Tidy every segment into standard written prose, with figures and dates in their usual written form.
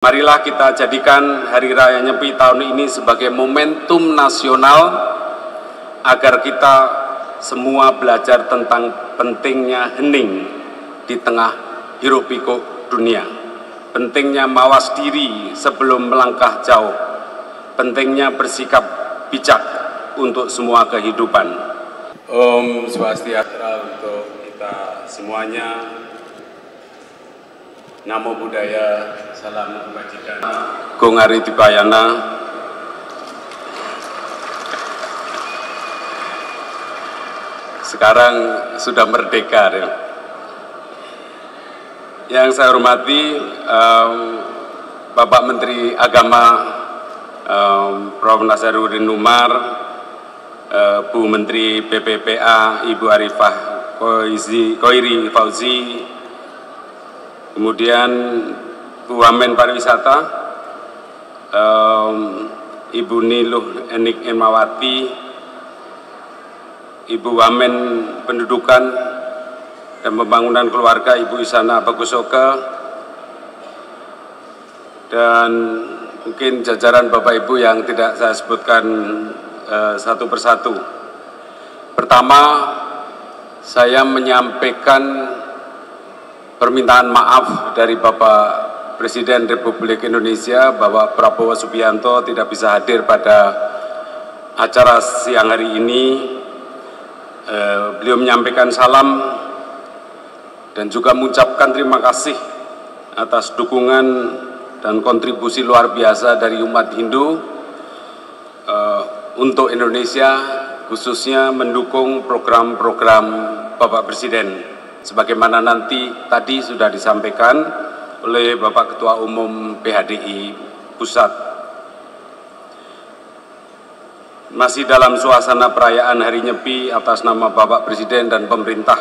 Marilah kita jadikan Hari Raya Nyepi tahun ini sebagai momentum nasional agar kita semua belajar tentang pentingnya hening di tengah hiruk-pikuk dunia, pentingnya mawas diri sebelum melangkah jauh, pentingnya bersikap bijak untuk semua kehidupan. Om Swastiastu untuk kita semuanya. Namo Buddhaya, salam kebajikan. Gong Ari Dipayana. Sekarang sudah merdeka. Ya. Yang saya hormati Bapak Menteri Agama Prof. Nasaruddin Umar, Bu Menteri PPPA Ibu Arifah Khoiri Fauzi, kemudian Bu Wamen Pariwisata, Ibu Niluh Enik Emawati, Ibu Wamen Pendudukan dan Pembangunan Keluarga Ibu Isana Bagusoka, dan mungkin jajaran Bapak Ibu yang tidak saya sebutkan satu persatu. Pertama, saya menyampaikan permintaan maaf dari Bapak Presiden Republik Indonesia bahwa Prabowo Subianto tidak bisa hadir pada acara siang hari ini. Beliau menyampaikan salam dan juga mengucapkan terima kasih atas dukungan dan kontribusi luar biasa dari umat Hindu untuk Indonesia, khususnya mendukung program-program Bapak Presiden. Sebagaimana nanti tadi sudah disampaikan oleh Bapak Ketua Umum PHDI Pusat. Masih dalam suasana perayaan Hari Nyepi, atas nama Bapak Presiden dan pemerintah,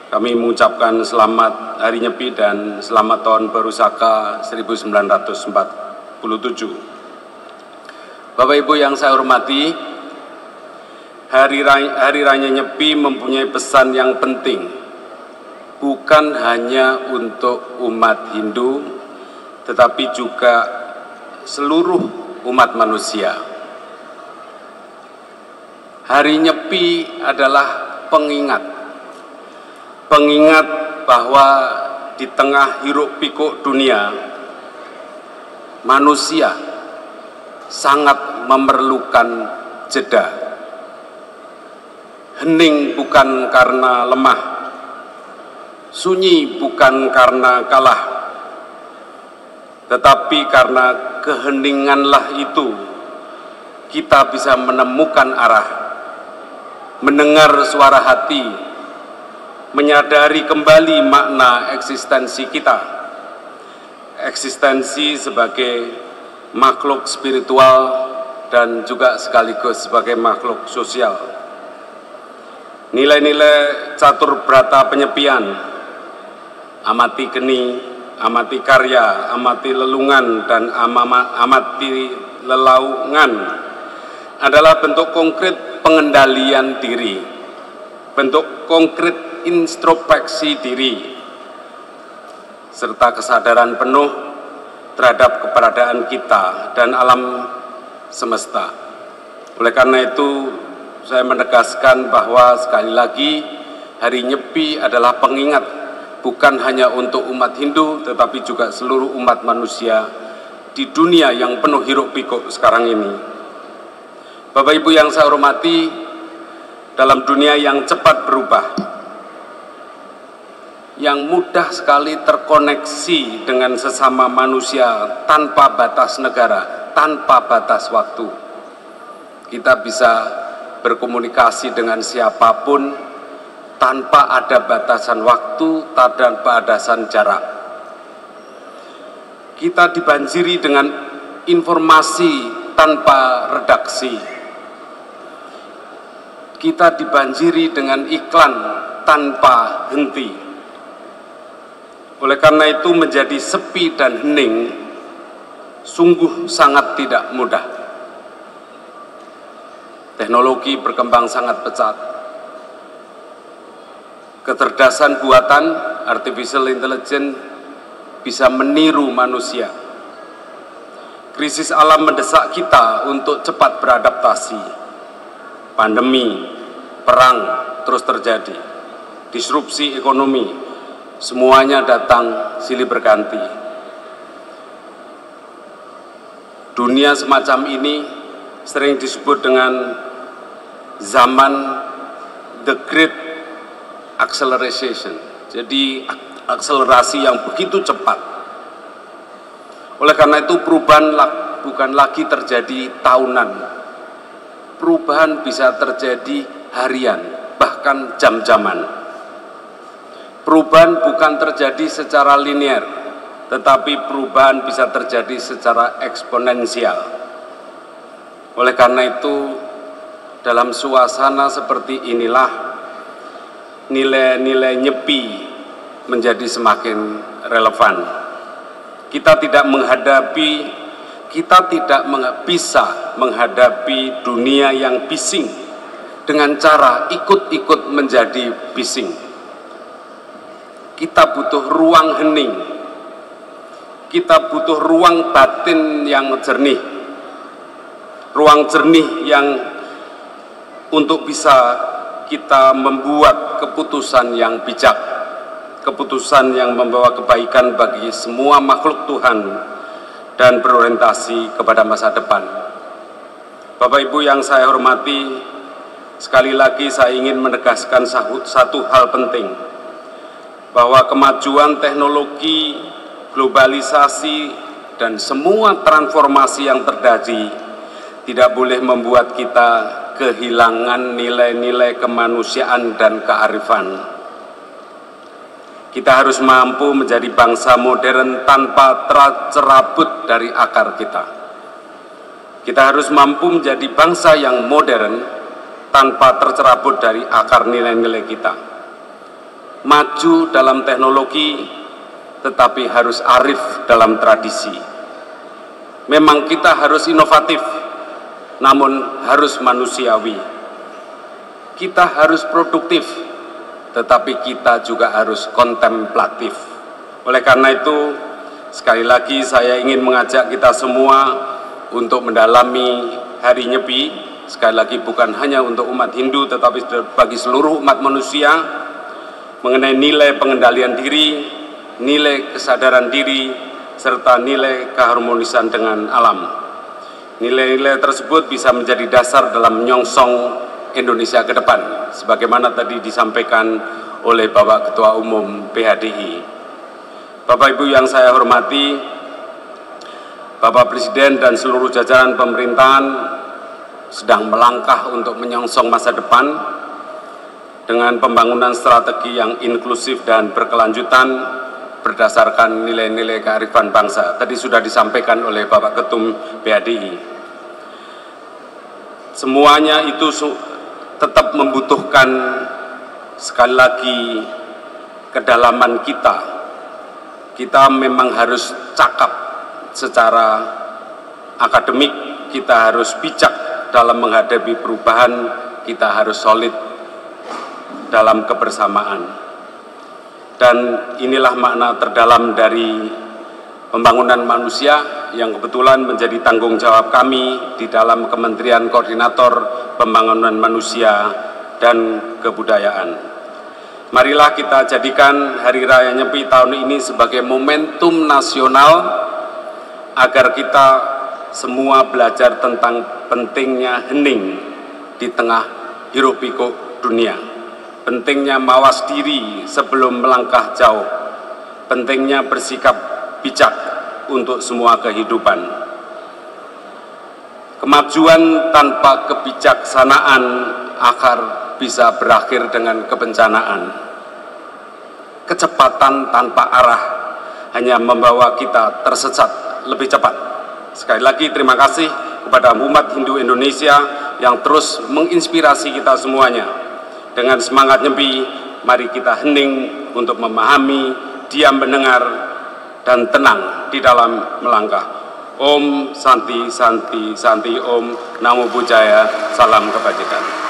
kami mengucapkan selamat Hari Nyepi dan selamat Tahun Baru Saka 1947. Bapak Ibu yang saya hormati, Hari Raya Nyepi mempunyai pesan yang penting, bukan hanya untuk umat Hindu, tetapi juga seluruh umat manusia. Hari Nyepi adalah pengingat bahwa di tengah hiruk-pikuk dunia, manusia sangat memerlukan jeda. Hening bukan karena lemah, sunyi bukan karena kalah, tetapi karena keheninganlah itu kita bisa menemukan arah, mendengar suara hati, menyadari kembali makna eksistensi kita, eksistensi sebagai makhluk spiritual dan juga sekaligus sebagai makhluk sosial. Nilai-nilai catur brata penyepian, amati geni, amati karya, amati lelungan, dan amati lelaungan adalah bentuk konkret pengendalian diri, bentuk konkret introspeksi diri, serta kesadaran penuh terhadap keberadaan kita dan alam semesta. Oleh karena itu, saya menegaskan bahwa sekali lagi Hari Nyepi adalah pengingat bukan hanya untuk umat Hindu, tetapi juga seluruh umat manusia di dunia yang penuh hiruk-pikuk sekarang ini. Bapak Ibu yang saya hormati, dalam dunia yang cepat berubah, yang mudah sekali terkoneksi dengan sesama manusia tanpa batas negara, tanpa batas waktu, kita bisa berkomunikasi dengan siapapun tanpa ada batasan waktu, tanpa batasan jarak. Kita dibanjiri dengan informasi tanpa redaksi. Kita dibanjiri dengan iklan tanpa henti. Oleh karena itu, menjadi sepi dan hening sungguh sangat tidak mudah. Teknologi berkembang sangat pesat. Kecerdasan buatan, artificial intelligence, bisa meniru manusia, Krisis alam mendesak kita untuk cepat beradaptasi. Pandemi, perang terus terjadi, disrupsi ekonomi, semuanya datang silih berganti. Dunia semacam ini sering disebut dengan zaman the great acceleration, jadi akselerasi yang begitu cepat. Oleh karena itu perubahan bukan lagi terjadi tahunan, perubahan bisa terjadi harian, bahkan jam-jaman. Perubahan bukan terjadi secara linear, tetapi perubahan bisa terjadi secara eksponensial. Oleh karena itu, dalam suasana seperti inilah, nilai-nilai nyepi menjadi semakin relevan. Kita tidak bisa menghadapi dunia yang bising dengan cara ikut-ikut menjadi bising. Kita butuh ruang hening, kita butuh ruang batin yang jernih, ruang jernih yang untuk bisa kita membuat keputusan yang bijak, keputusan yang membawa kebaikan bagi semua makhluk Tuhan dan berorientasi kepada masa depan. Bapak Ibu yang saya hormati, sekali lagi saya ingin menegaskan satu hal penting, bahwa kemajuan teknologi, globalisasi, dan semua transformasi yang terjadi tidak boleh membuat kita kehilangan nilai-nilai kemanusiaan dan kearifan. Kita harus mampu menjadi bangsa modern tanpa tercerabut dari akar kita. Kita harus mampu menjadi bangsa yang modern tanpa tercerabut dari akar nilai-nilai kita. Maju dalam teknologi, tetapi harus arif dalam tradisi. Memang kita harus inovatif, namun harus manusiawi. Kita harus produktif, tetapi kita juga harus kontemplatif. Oleh karena itu, sekali lagi saya ingin mengajak kita semua untuk mendalami Hari Nyepi, sekali lagi bukan hanya untuk umat Hindu, tetapi bagi seluruh umat manusia, mengenai nilai pengendalian diri, nilai kesadaran diri, serta nilai keharmonisan dengan alam. Nilai-nilai tersebut bisa menjadi dasar dalam menyongsong Indonesia ke depan, sebagaimana tadi disampaikan oleh Bapak Ketua Umum PHDI. Bapak Ibu yang saya hormati, Bapak Presiden dan seluruh jajaran pemerintahan sedang melangkah untuk menyongsong masa depan dengan pembangunan strategi yang inklusif dan berkelanjutan berdasarkan nilai-nilai kearifan bangsa. Tadi sudah disampaikan oleh Bapak Ketum PHDI. Semuanya itu tetap membutuhkan sekali lagi kedalaman kita. Kita memang harus cakap secara akademik, kita harus bijak dalam menghadapi perubahan, kita harus solid dalam kebersamaan. Dan inilah makna terdalam dari pembangunan manusia yang kebetulan menjadi tanggung jawab kami di dalam Kementerian Koordinator Pembangunan Manusia dan Kebudayaan. Marilah kita jadikan Hari Raya Nyepi tahun ini sebagai momentum nasional agar kita semua belajar tentang pentingnya hening di tengah hiruk-pikuk dunia, pentingnya mawas diri sebelum melangkah jauh, pentingnya bersikap bijak untuk semua kehidupan. Kemajuan tanpa kebijaksanaan akar bisa berakhir dengan kebencanaan. Kecepatan tanpa arah hanya membawa kita tersesat lebih cepat. Sekali lagi terima kasih kepada umat Hindu Indonesia yang terus menginspirasi kita semuanya. Dengan semangat Nyepi, mari kita hening untuk memahami, diam mendengar, dan tenang di dalam melangkah. Om Santi Santi Santi Om Namo Buddhaya, salam kebajikan.